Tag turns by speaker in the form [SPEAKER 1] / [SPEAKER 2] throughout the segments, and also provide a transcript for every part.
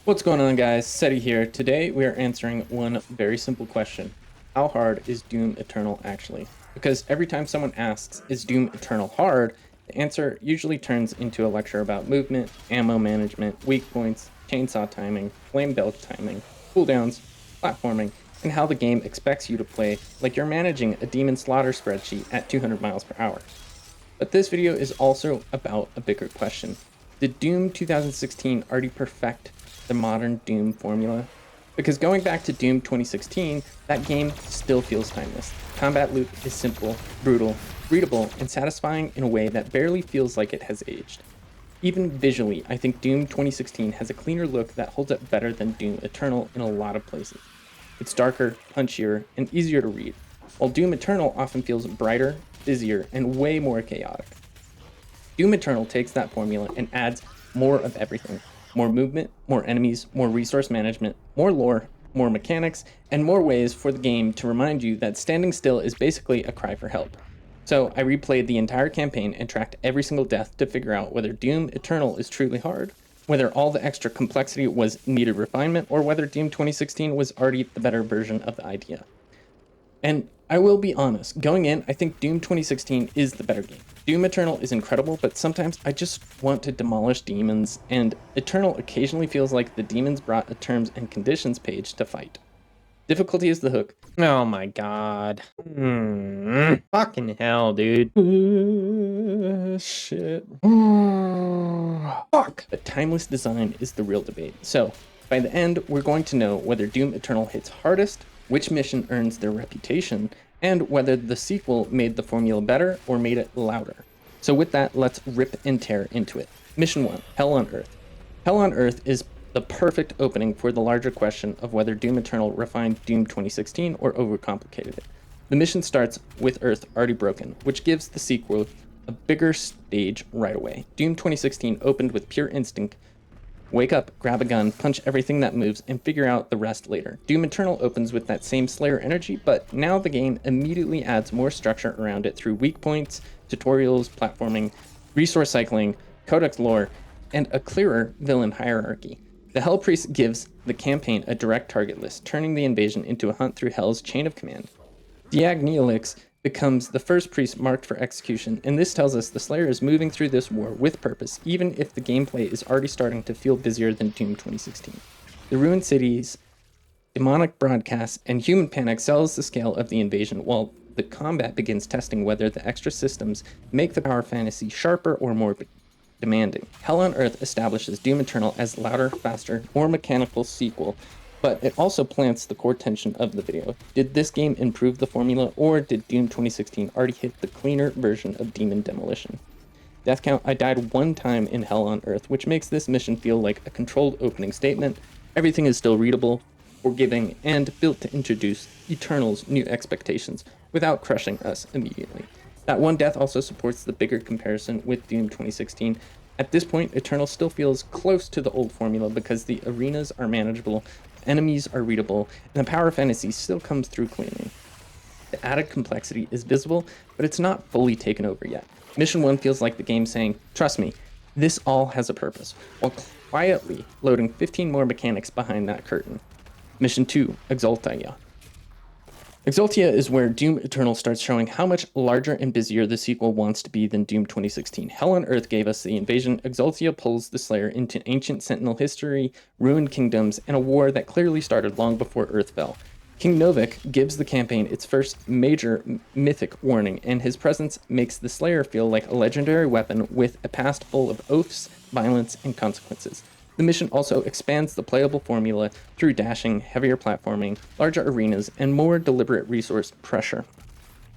[SPEAKER 1] What's going on, guys? Setty here. Today we are answering one very simple question. How hard is Doom Eternal actually? Because every time someone asks, is Doom Eternal hard? The answer usually turns into a lecture about movement, ammo management, weak points, chainsaw timing, flame belt timing, cooldowns, platforming, and how the game expects you to play like you're managing a demon slaughter spreadsheet at 200 miles per hour. But this video is also about a bigger question. Did Doom 2016 already perfect the modern Doom formula? Because going back to Doom 2016, that game still feels timeless. Combat loop is simple, brutal, readable, and satisfying in a way that barely feels like it has aged. Even visually, I think Doom 2016 has a cleaner look that holds up better than Doom Eternal in a lot of places. It's darker, punchier, and easier to read, while Doom Eternal often feels brighter, busier, and way more chaotic. Doom Eternal takes that formula and adds more of everything. More movement, more enemies, more resource management, more lore, more mechanics, and more ways for the game to remind you that standing still is basically a cry for help. So I replayed the entire campaign and tracked every single death to figure out whether Doom Eternal is truly hard, whether all the extra complexity was needed refinement, or whether Doom 2016 was already the better version of the idea. And I will be honest, going in, I think Doom 2016 is the better game. Doom Eternal is incredible, but sometimes I just want to demolish demons, and Eternal occasionally feels like the demons brought a terms and conditions page to fight. Difficulty is the hook. Oh my god. Fucking hell, dude. Shit. Fuck. But timeless design is the real debate. So, by the end, we're going to know whether Doom Eternal hits hardest, which mission earns their reputation, and whether the sequel made the formula better or made it louder. So with that, let's rip and tear into it. Mission 1, Hell on Earth. Hell on Earth is the perfect opening for the larger question of whether Doom Eternal refined Doom 2016 or overcomplicated it. The mission starts with Earth already broken, which gives the sequel a bigger stage right away. Doom 2016 opened with pure instinct. Wake up, grab a gun, punch everything that moves, and figure out the rest later. Doom Eternal opens with that same Slayer energy, but now the game immediately adds more structure around it through weak points, tutorials, platforming, resource cycling, codex lore, and a clearer villain hierarchy. The Hell Priest gives the campaign a direct target list, turning the invasion into a hunt through Hell's chain of command. Diag Neolix becomes the first priest marked for execution, and this tells us the Slayer is moving through this war with purpose, even if the gameplay is already starting to feel busier than Doom 2016. The ruined cities, demonic broadcasts, and human panic sells the scale of the invasion, while the combat begins testing whether the extra systems make the power fantasy sharper or more demanding. Hell on Earth establishes Doom Eternal as louder, faster, more mechanical sequel, but it also plants the core tension of the video. Did this game improve the formula, or did Doom 2016 already hit the cleaner version of demon demolition? Death count, I died one time in Hell on Earth, which makes this mission feel like a controlled opening statement. Everything is still readable, forgiving, and built to introduce Eternal's new expectations without crushing us immediately. That one death also supports the bigger comparison with Doom 2016. At this point, Eternal still feels close to the old formula because the arenas are manageable, enemies are readable, and the power fantasy still comes through cleanly. The added complexity is visible, but it's not fully taken over yet. Mission 1 feels like the game saying, trust me, this all has a purpose, while quietly loading 15 more mechanics behind that curtain. Mission 2, Exaltia. Exaltia is where Doom Eternal starts showing how much larger and busier the sequel wants to be than Doom 2016. Hell on Earth gave us the invasion. Exaltia pulls the Slayer into ancient Sentinel history, ruined kingdoms, and a war that clearly started long before Earth fell. King Novik gives the campaign its first major mythic warning, and his presence makes the Slayer feel like a legendary weapon with a past full of oaths, violence, and consequences. The mission also expands the playable formula through dashing, heavier platforming, larger arenas, and more deliberate resource pressure.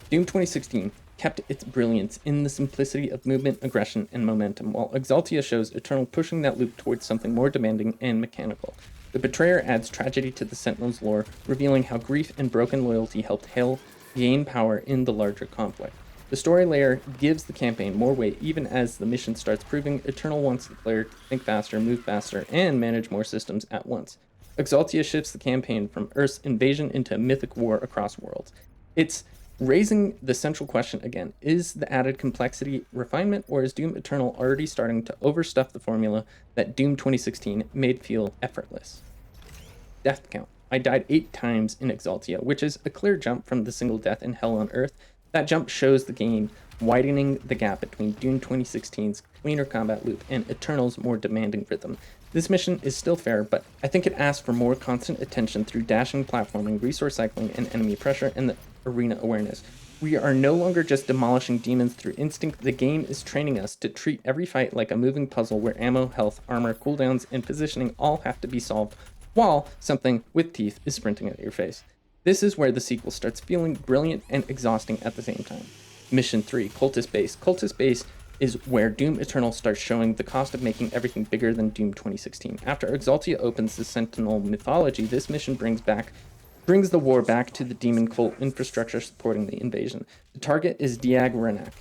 [SPEAKER 1] Doom 2016 kept its brilliance in the simplicity of movement, aggression, and momentum, while Exaltia shows Eternal pushing that loop towards something more demanding and mechanical. The Betrayer adds tragedy to the Sentinel's lore, revealing how grief and broken loyalty helped Hell gain power in the larger conflict. The story layer gives the campaign more weight even as the mission starts proving Eternal wants the player to think faster, move faster, and manage more systems at once. Exaltia shifts the campaign from Earth's invasion into a mythic war across worlds. It's Raising the central question again, is the added complexity refinement, or is Doom Eternal already starting to overstuff the formula that Doom 2016 made feel effortless? Death count. I died 8 times in Exaltia, which is a clear jump from the single death in Hell on Earth. That jump shows the game widening the gap between Doom 2016's cleaner combat loop and Eternal's more demanding rhythm. This mission is still fair, but I think it asks for more constant attention through dashing, platforming, resource cycling, and enemy pressure, and the arena awareness. We are no longer just demolishing demons through instinct. The game is training us to treat every fight like a moving puzzle where ammo, health, armor, cooldowns, and positioning all have to be solved while something with teeth is sprinting at your face. This is where the sequel starts feeling brilliant and exhausting at the same time. Mission 3, Cultist Base. Cultist Base is where Doom Eternal starts showing the cost of making everything bigger than Doom 2016. After Exaltia opens the Sentinel mythology, this mission brings the war back to the demon cult infrastructure supporting the invasion. The target is Diag Renak,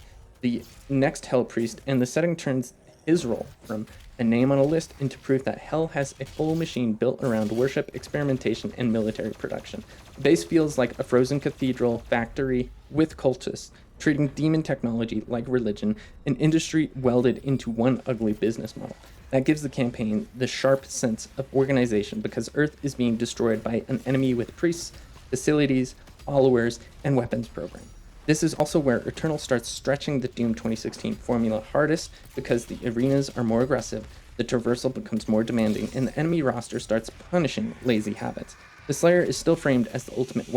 [SPEAKER 1] the next Hell Priest, and the setting turns his role from a name on a list into proof that Hell has a full machine built around worship, experimentation, and military production. The base feels like a frozen cathedral factory with cultists, treating demon technology like religion, an industry welded into one ugly business model. That gives the campaign the sharp sense of organization because Earth is being destroyed by an enemy with priests, facilities, followers, and weapons program. This is also where Eternal starts stretching the Doom 2016 formula hardest because the arenas are more aggressive, the traversal becomes more demanding, and the enemy roster starts punishing lazy habits. The Slayer is still framed as the ultimate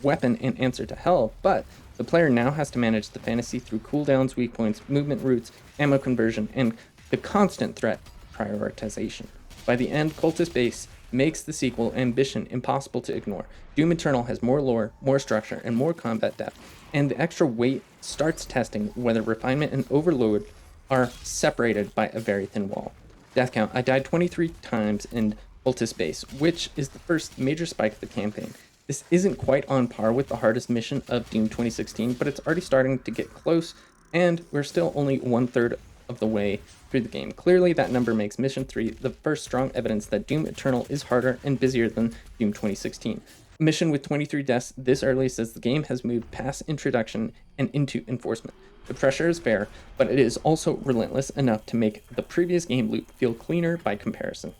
[SPEAKER 1] weapon and answer to Hell, but the player now has to manage the fantasy through cooldowns, weak points, movement routes, ammo conversion, and the constant threat prioritization. By the end, Cultist Base makes the sequel Ambition impossible to ignore. Doom Eternal has more lore, more structure, and more combat depth, and the extra weight starts testing whether refinement and overload are separated by a very thin wall. Death count. I died 23 times in Cultist Base, which is the first major spike of the campaign. This isn't quite on par with the hardest mission of Doom 2016, but it's already starting to get close, and we're still only 1/3 of the way through the game. Clearly, that number makes Mission 3 the first strong evidence that Doom Eternal is harder and busier than Doom 2016. A mission with 23 deaths this early says the game has moved past introduction and into enforcement. The pressure is fair, but it is also relentless enough to make the previous game loop feel cleaner by comparison.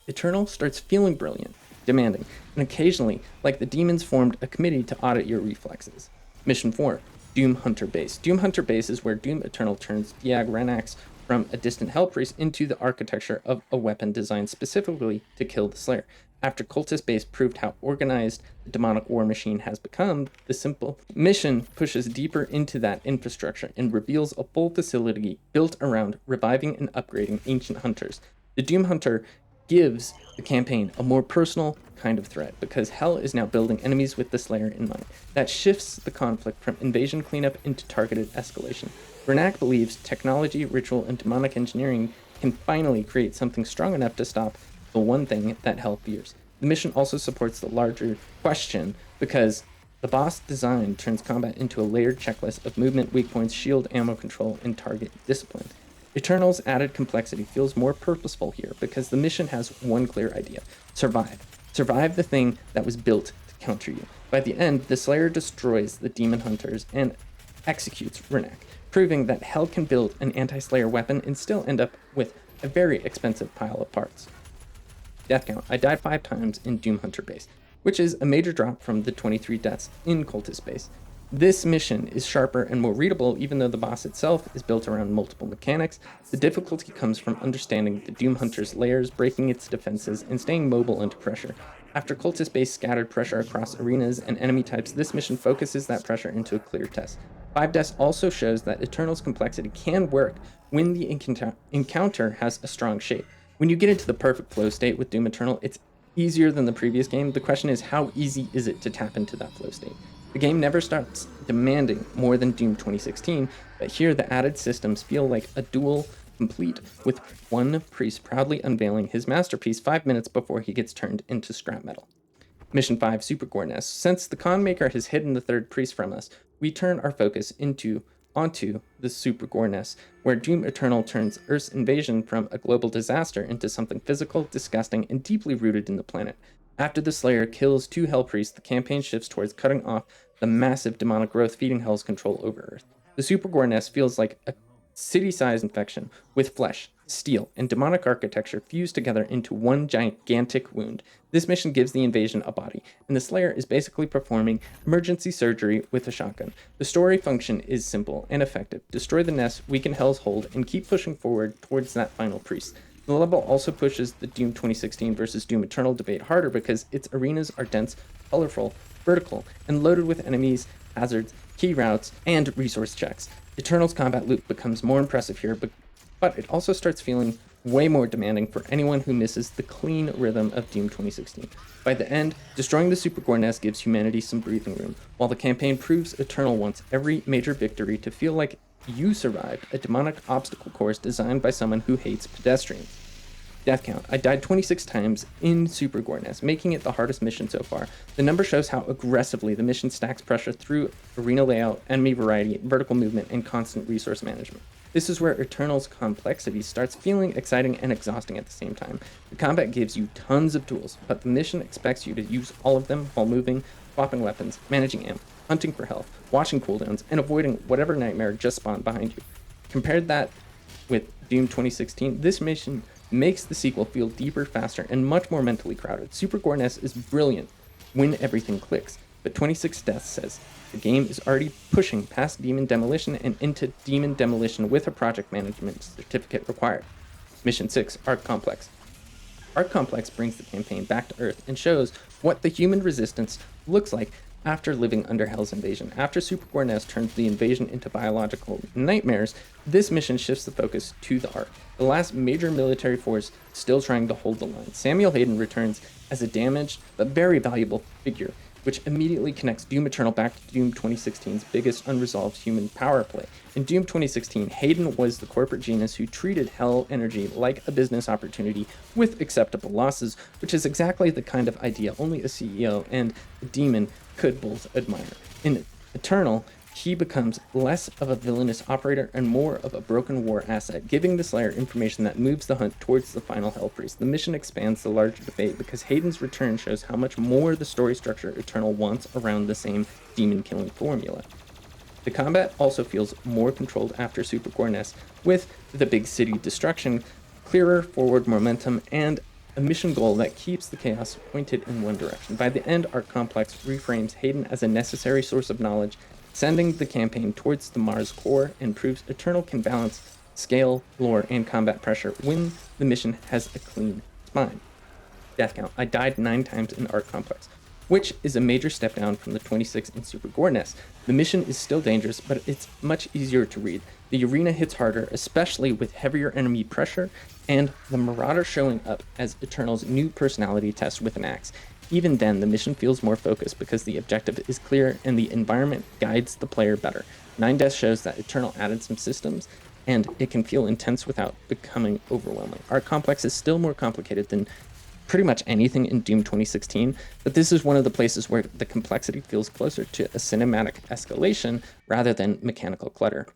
[SPEAKER 1] Eternal starts feeling brilliant, demanding, and occasionally like the demons formed a committee to audit your reflexes. Mission 4, Doom Hunter Base. Doom Hunter Base is where Doom Eternal turns Diag Renax from a distant Hell Priest into the architecture of a weapon designed specifically to kill the Slayer. After Cultist Base proved how organized the demonic war machine has become, the simple mission pushes deeper into that infrastructure and reveals a full facility built around reviving and upgrading ancient hunters. The Doom Hunter gives the campaign a more personal kind of threat because Hell is now building enemies with the Slayer in mind. That shifts the conflict from invasion cleanup into targeted escalation. Renak believes technology, ritual, and demonic engineering can finally create something strong enough to stop the one thing that Hell fears. The mission also supports the larger question because the boss design turns combat into a layered checklist of movement, weak points, shield, ammo control, and target discipline. Eternal's added complexity feels more purposeful here because the mission has one clear idea: survive. Survive the thing that was built to counter you. By the end, the Slayer destroys the demon hunters and executes Renak, proving that Hell can build an anti-Slayer weapon and still end up with a very expensive pile of parts. Death count. I died 5 times in Doom Hunter Base, which is a major drop from the 23 deaths in Cultist Base. This mission is sharper and more readable even though the boss itself is built around multiple mechanics. The difficulty comes from understanding the Doom Hunter's layers, breaking its defenses, and staying mobile under pressure. After Cultist Base scattered pressure across arenas and enemy types, this mission focuses that pressure into a clear test. 5 deaths also shows that Eternal's complexity can work when the encounter has a strong shape. When you get into the perfect flow state with Doom Eternal, it's easier than the previous game. The question is, how easy is it to tap into that flow state? The game never starts demanding more than Doom 2016, but here the added systems feel like a duel complete with one priest proudly unveiling his masterpiece 5 minutes before he gets turned into scrap metal. Mission 5, Super Gore Nest. Since the con maker has hidden the third priest from us, we turn our focus onto the Super Gore Nest, where Doom Eternal turns Earth's invasion from a global disaster into something physical, disgusting, and deeply rooted in the planet. After the Slayer kills 2 Hell Priests, the campaign shifts towards cutting off the massive demonic growth feeding Hell's control over Earth. The Supergore nest feels like a city-sized infection, with flesh, steel, and demonic architecture fused together into one gigantic wound. This mission gives the invasion a body, and the Slayer is basically performing emergency surgery with a shotgun. The story function is simple and effective. Destroy the nest, weaken Hell's hold, and keep pushing forward towards that final priest. The level also pushes the Doom 2016 versus Doom Eternal debate harder because its arenas are dense, colorful, vertical, and loaded with enemies, hazards, key routes, and resource checks. Eternal's combat loop becomes more impressive here, but it also starts feeling way more demanding for anyone who misses the clean rhythm of Doom 2016. By the end, destroying the Supergore nest gives humanity some breathing room, while the campaign proves Eternal wants every major victory to feel like you survived a demonic obstacle course designed by someone who hates pedestrians. Death count. I died 26 times in Supergore nest, making it the hardest mission so far. The number shows how aggressively the mission stacks pressure through arena layout, enemy variety, vertical movement, and constant resource management. This is where Eternal's complexity starts feeling exciting and exhausting at the same time. The combat gives you tons of tools, but the mission expects you to use all of them while moving, swapping weapons, managing amp, hunting for health, watching cooldowns, and avoiding whatever nightmare just spawned behind you. Compared that with Doom 2016, this mission makes the sequel feel deeper, faster, and much more mentally crowded. Supergore nest is brilliant when everything clicks, but 26 Deaths says the game is already pushing past Demon Demolition and into Demon Demolition with a project management certificate required. Mission 6, Arc Complex. Arc Complex brings the campaign back to Earth and shows what the human resistance looks like after living under Hell's invasion. After Supergore nest turns the invasion into biological nightmares, this mission shifts the focus to the Ark, the last major military force still trying to hold the line. Samuel Hayden returns as a damaged but very valuable figure, which immediately connects Doom Eternal back to Doom 2016's biggest unresolved human power play. In Doom 2016, Hayden was the corporate genius who treated Hell Energy like a business opportunity with acceptable losses, which is exactly the kind of idea only a CEO and a demon could both admire. In Eternal, he becomes less of a villainous operator and more of a broken war asset, giving the Slayer information that moves the hunt towards the final Hell Priest. The mission expands the larger debate because Hayden's return shows how much more the story structure Eternal wants around the same demon-killing formula. The combat also feels more controlled after Supergore nest, with the big city destruction, clearer forward momentum, and a mission goal that keeps the chaos pointed in one direction. By the end, Arc Complex reframes Hayden as a necessary source of knowledge, sending the campaign towards the Mars core, and proves Eternal can balance scale, lore, and combat pressure when the mission has a clean spine. Death count. I died 9 times in Arc Complex, which is a major step down from the 26 in Supergore nest. The mission is still dangerous, but it's much easier to read. The arena hits harder, especially with heavier enemy pressure, and the Marauder showing up as Eternal's new personality test with an axe. Even then, the mission feels more focused because the objective is clear and the environment guides the player better. 9 Deaths shows that Eternal added some systems, and it can feel intense without becoming overwhelming. Arc Complex is still more complicated than pretty much anything in Doom 2016, but this is one of the places where the complexity feels closer to a cinematic escalation rather than mechanical clutter.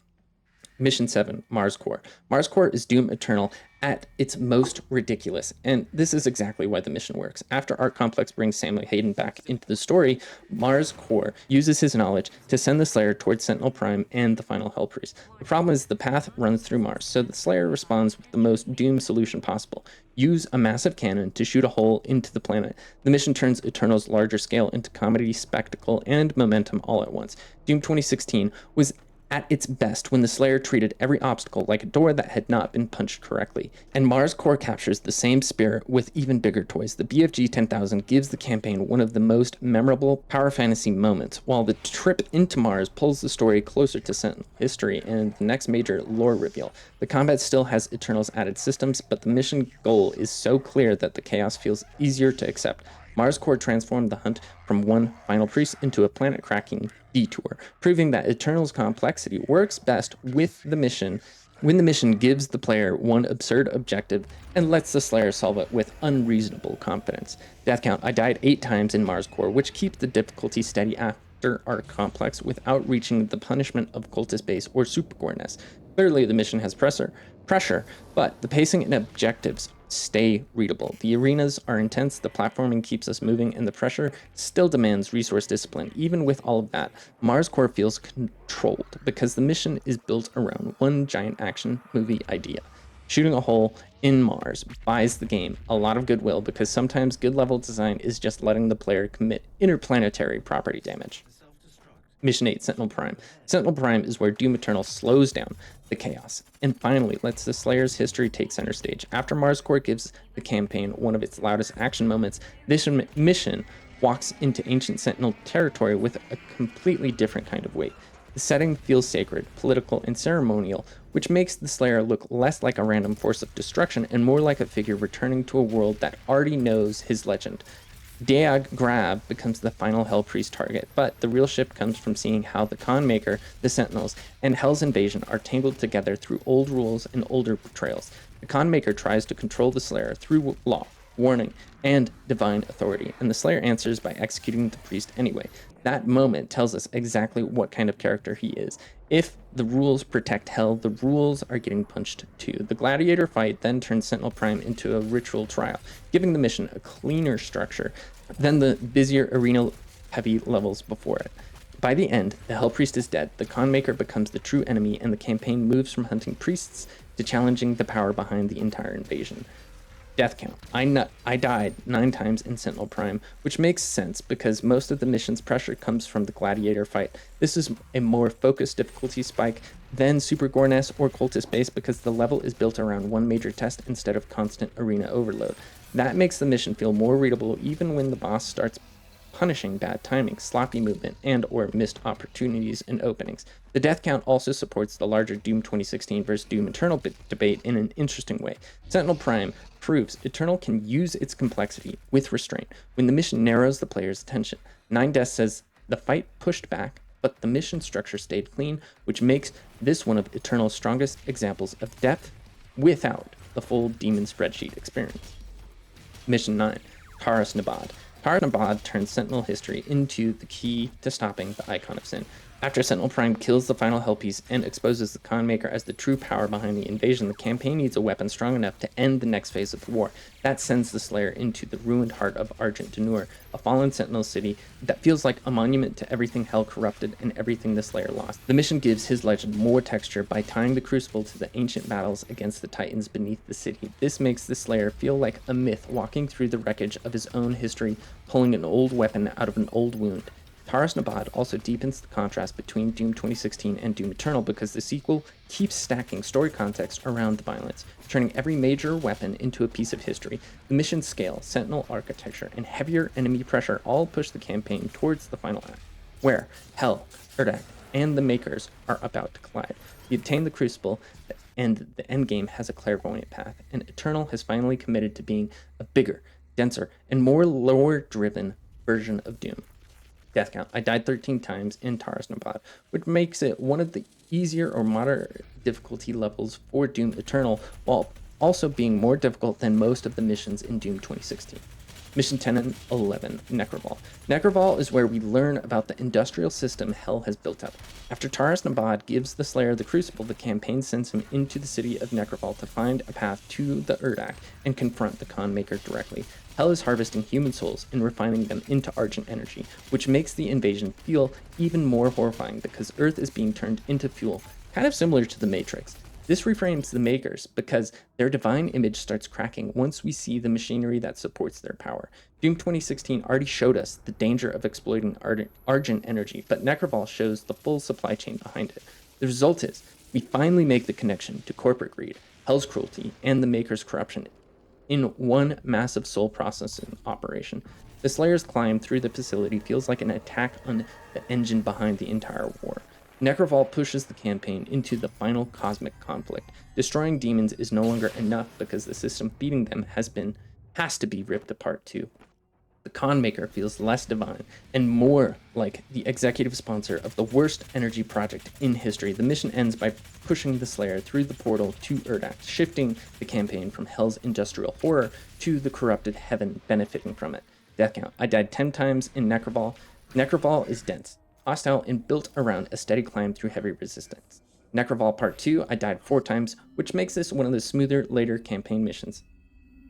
[SPEAKER 1] Mission 7, Mars Core. Mars Core is Doom Eternal at its most ridiculous, and this is exactly why the mission works. After Arc Complex brings Samuel Hayden back into the story, Mars Core uses his knowledge to send the Slayer towards Sentinel Prime and the final Hell Priest. The problem is the path runs through Mars, so the Slayer responds with the most Doom solution possible. Use a massive cannon to shoot a hole into the planet. The mission turns Eternal's larger scale into comedy, spectacle, and momentum all at once. Doom 2016 was at its best when the Slayer treated every obstacle like a door that had not been punched correctly. And Mars Core captures the same spirit with even bigger toys. The BFG 10,000 gives the campaign one of the most memorable power fantasy moments, while the trip into Mars pulls the story closer to Sentinel history and the next major lore reveal. The combat still has Eternal's added systems, but the mission goal is so clear that the chaos feels easier to accept. Mars Core transformed the hunt from one final priest into a planet-cracking detour, proving that Eternal's complexity works best with the mission when the mission gives the player one absurd objective and lets the Slayer solve it with unreasonable confidence. Death count. I died 8 times in Mars Core, which keeps the difficulty steady after Arc Complex without reaching the punishment of Cultist Base or Supergore nest. Clearly, the mission has pressure, but the pacing and objectives stay readable. The arenas are intense, the platforming keeps us moving, and the pressure still demands resource discipline. Even with all of that, Mars Core feels controlled because the mission is built around one giant action movie idea. Shooting a hole in Mars buys the game a lot of goodwill because sometimes good level design is just letting the player commit interplanetary property damage. Mission 8, Sentinel Prime. Sentinel Prime is where Doom Eternal slows down the chaos and finally lets the Slayer's history take center stage. After Mars Core gives the campaign one of its loudest action moments, this mission walks into ancient Sentinel territory with a completely different kind of weight. The setting feels sacred, political, and ceremonial, which makes the Slayer look less like a random force of destruction and more like a figure returning to a world that already knows his legend. Daag Grab becomes the final Hell Priest target, but the real shift comes from seeing how the Con Maker, the Sentinels, and Hell's invasion are tangled together through old rules and older betrayals. The Con Maker tries to control the Slayer through law, warning, and divine authority, and the Slayer answers by executing the priest anyway. That moment tells us exactly what kind of character he is. If the rules protect Hell, the rules are getting punched too. The gladiator fight then turns Sentinel Prime into a ritual trial, giving the mission a cleaner structure than the busier arena-heavy levels before it. By the end, the Hell Priest is dead, the Con Maker becomes the true enemy, and the campaign moves from hunting priests to challenging the power behind the entire invasion. Death count. I died 9 times in Sentinel Prime, which makes sense because most of the mission's pressure comes from the gladiator fight. This is a more focused difficulty spike than Super Gorness or Cultist base because the level is built around one major test instead of constant arena overload. That makes the mission feel more readable even when the boss starts punishing bad timing, sloppy movement, and or missed opportunities and openings. The death count also supports the larger Doom 2016 versus Doom Eternal debate in an interesting way. Sentinel Prime proves Eternal can use its complexity with restraint when the mission narrows the player's attention. 9 Deaths says the fight pushed back, but the mission structure stayed clean, which makes this one of Eternal's strongest examples of depth without the full demon spreadsheet experience. Mission 9, Taras Nabad. Taras Nabad turns Sentinel history into the key to stopping the Icon of Sin. After Sentinel Prime kills the final Hell Piece and exposes the Con Maker as the true power behind the invasion, the campaign needs a weapon strong enough to end the next phase of the war. That sends the Slayer into the ruined heart of Argent D'Nur, a fallen Sentinel city that feels like a monument to everything Hell corrupted and everything the Slayer lost. The mission gives his legend more texture by tying the Crucible to the ancient battles against the Titans beneath the city. This makes the Slayer feel like a myth walking through the wreckage of his own history, pulling an old weapon out of an old wound. Taras Nabad also deepens the contrast between Doom 2016 and Doom Eternal because the sequel keeps stacking story context around the violence, turning every major weapon into a piece of history. The mission scale, Sentinel architecture, and heavier enemy pressure all push the campaign towards the final act, where Hell, Urdak, and the Makers are about to collide. We obtain the Crucible, and the endgame has a clairvoyant path, and Eternal has finally committed to being a bigger, denser, and more lore-driven version of Doom. Death count. I died 13 times in Taras Nabad, which makes it one of the easier or moderate difficulty levels for Doom Eternal, while also being more difficult than most of the missions in Doom 2016. Mission 10 and 11, Necroval. Necroval is where we learn about the industrial system Hell has built up. After Taras Nabad gives the Slayer the Crucible, the campaign sends him into the city of Necroval to find a path to the Urdak and confront the Con Maker directly. Hell is harvesting human souls and refining them into Argent energy, which makes the invasion feel even more horrifying because Earth is being turned into fuel, kind of similar to the Matrix. This reframes the Makers because their divine image starts cracking once we see the machinery that supports their power. Doom 2016 already showed us the danger of exploiting Argent energy, but Necroval shows the full supply chain behind it. The result is, we finally make the connection to corporate greed, Hell's cruelty, and the Maker's corruption in one massive soul processing operation. The Slayer's climb through the facility feels like an attack on the engine behind the entire war. Necroval pushes the campaign into the final cosmic conflict. Destroying demons is no longer enough because the system feeding them has to be ripped apart too. The Con Maker feels less divine and more like the executive sponsor of the worst energy project in history. The mission ends by pushing the Slayer through the portal to Urdak, shifting the campaign from Hell's industrial horror to the corrupted heaven benefiting from it. Death count. I died 10 times in Necroval. Necroval is dense, hostile, and built around a steady climb through heavy resistance. Necroval Part 2, I died 4 times, which makes this one of the smoother later campaign missions.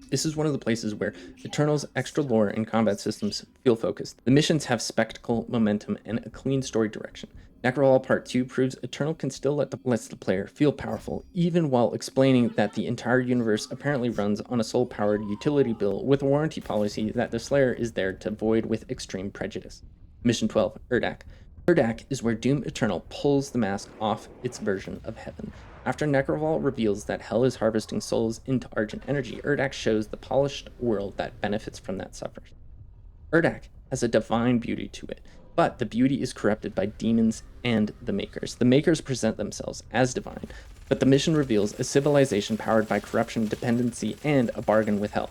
[SPEAKER 1] This is one of the places where Eternal's extra lore and combat systems feel focused. The missions have spectacle, momentum, and a clean story direction. Necrowall Part 2 proves Eternal can still lets the player feel powerful, even while explaining that the entire universe apparently runs on a soul-powered utility bill with a warranty policy that the Slayer is there to void with extreme prejudice. Mission 12, Urdak. Urdak is where Doom Eternal pulls the mask off its version of heaven. After Necroval reveals that Hell is harvesting souls into Argent energy, Urdak shows the polished world that benefits from that suffers. Urdak has a divine beauty to it, but the beauty is corrupted by demons and the Makers. The Makers present themselves as divine, but the mission reveals a civilization powered by corruption, dependency, and a bargain with Hell.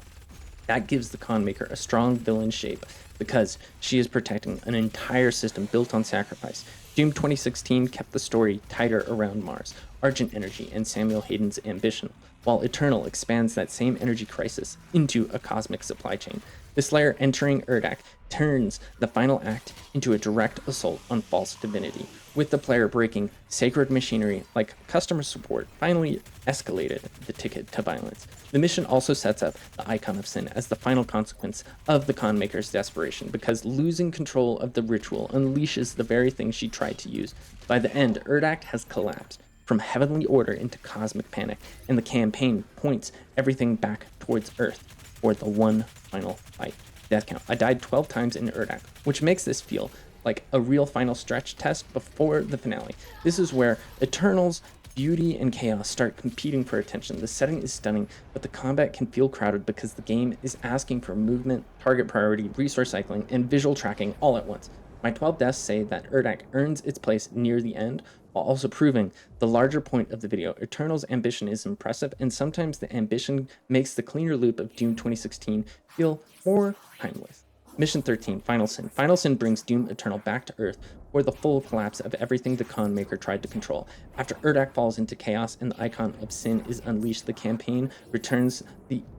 [SPEAKER 1] That gives the Con Maker a strong villain shape because she is protecting an entire system built on sacrifice. Doom 2016 kept the story tighter around Mars, Argent Energy, and Samuel Hayden's ambition, while Eternal expands that same energy crisis into a cosmic supply chain. The Slayer entering Urdak turns the final act into a direct assault on false divinity, with the player breaking sacred machinery like customer support finally escalated the ticket to violence. The mission also sets up the Icon of Sin as the final consequence of the Con Maker's desperation, because losing control of the ritual unleashes the very thing she tried to use. By the end, Urdak has collapsed from heavenly order into cosmic panic, and the campaign points everything back towards Earth for the one final fight. Death count. I died 12 times in Urdak, which makes this feel like a real final stretch test before the finale. This is where Eternal's beauty and chaos start competing for attention. The setting is stunning, but the combat can feel crowded because the game is asking for movement, target priority, resource cycling, and visual tracking all at once. My 12 deaths say that Urdak earns its place near the end, while also proving the larger point of the video. Eternal's ambition is impressive, and sometimes the ambition makes the cleaner loop of Doom 2016 feel more timeless. Mission 13, Final Sin. Final Sin brings Doom Eternal back to Earth for the full collapse of everything the Con Maker tried to control. After Urdak falls into chaos and the Icon of Sin is unleashed, the campaign returns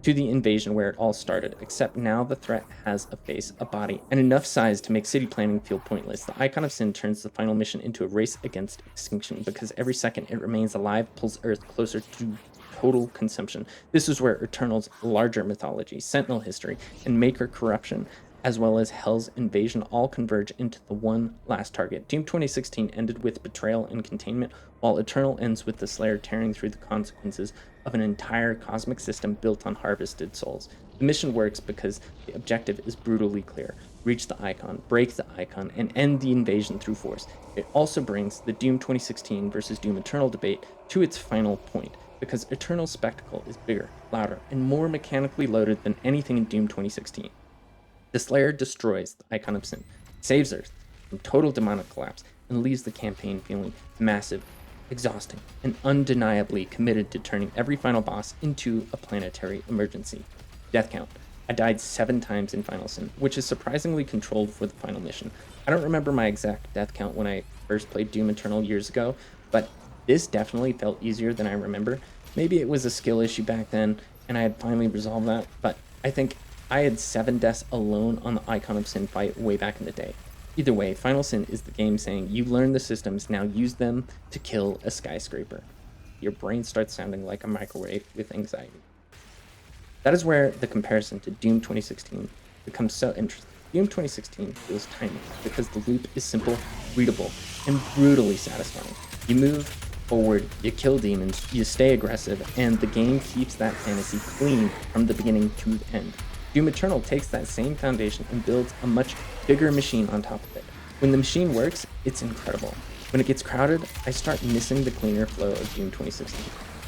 [SPEAKER 1] to the invasion where it all started, except now the threat has a face, a body, and enough size to make city planning feel pointless. The Icon of Sin turns the final mission into a race against extinction, because every second it remains alive pulls Earth closer to total consumption. This is where Eternal's larger mythology, Sentinel history, and Maker corruption, as well as Hell's invasion, all converge into the one last target. Doom 2016 ended with betrayal and containment, while Eternal ends with the Slayer tearing through the consequences of an entire cosmic system built on harvested souls. The mission works because the objective is brutally clear: reach the Icon, break the Icon, and end the invasion through force. It also brings the Doom 2016 versus Doom Eternal debate to its final point, because Eternal's spectacle is bigger, louder, and more mechanically loaded than anything in Doom 2016. The Slayer destroys the Icon of Sin, saves Earth from total demonic collapse, and leaves the campaign feeling massive, exhausting, and undeniably committed to turning every final boss into a planetary emergency. Death count. I died 7 times in Final Sin, which is surprisingly controlled for the final mission. I don't remember my exact death count when I first played Doom Eternal years ago, but this definitely felt easier than I remember. Maybe it was a skill issue back then, and I had finally resolved that, but I think I had 7 deaths alone on the Icon of Sin fight way back in the day. Either way, Final Sin is the game saying, you learn the systems, now use them to kill a skyscraper. Your brain starts sounding like a microwave with anxiety. That is where the comparison to Doom 2016 becomes so interesting. Doom 2016 feels timeless because the loop is simple, readable, and brutally satisfying. You move forward, you kill demons, you stay aggressive, and the game keeps that fantasy clean from the beginning to the end. Doom Eternal takes that same foundation and builds a much bigger machine on top of it. When the machine works, it's incredible. When it gets crowded, I start missing the cleaner flow of Doom 2016.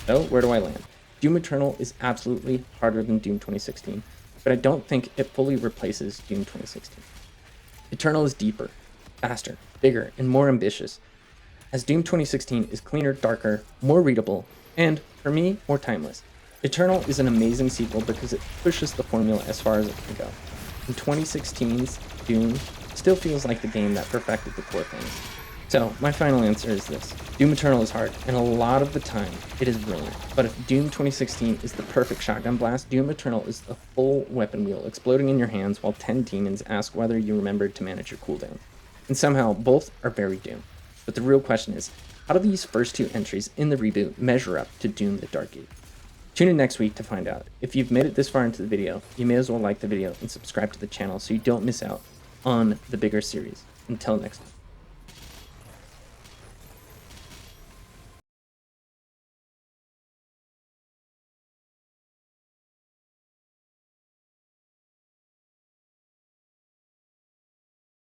[SPEAKER 1] So, where do I land? Doom Eternal is absolutely harder than Doom 2016, but I don't think it fully replaces Doom 2016. Eternal is deeper, faster, bigger, and more ambitious, as Doom 2016 is cleaner, darker, more readable, and, for me, more timeless. Eternal is an amazing sequel because it pushes the formula as far as it can go. And 2016's Doom still feels like the game that perfected the core things. So, my final answer is this. Doom Eternal is hard, and a lot of the time, it is brilliant. But if Doom 2016 is the perfect shotgun blast, Doom Eternal is the full weapon wheel exploding in your hands while 10 demons ask whether you remembered to manage your cooldown. And somehow, both are very Doom. But the real question is, how do these first 2 entries in the reboot measure up to Doom the Dark Age? Tune in next week to find out. If you've made it this far into the video, you may as well like the video and subscribe to the channel so you don't miss out on the bigger series. Until next time.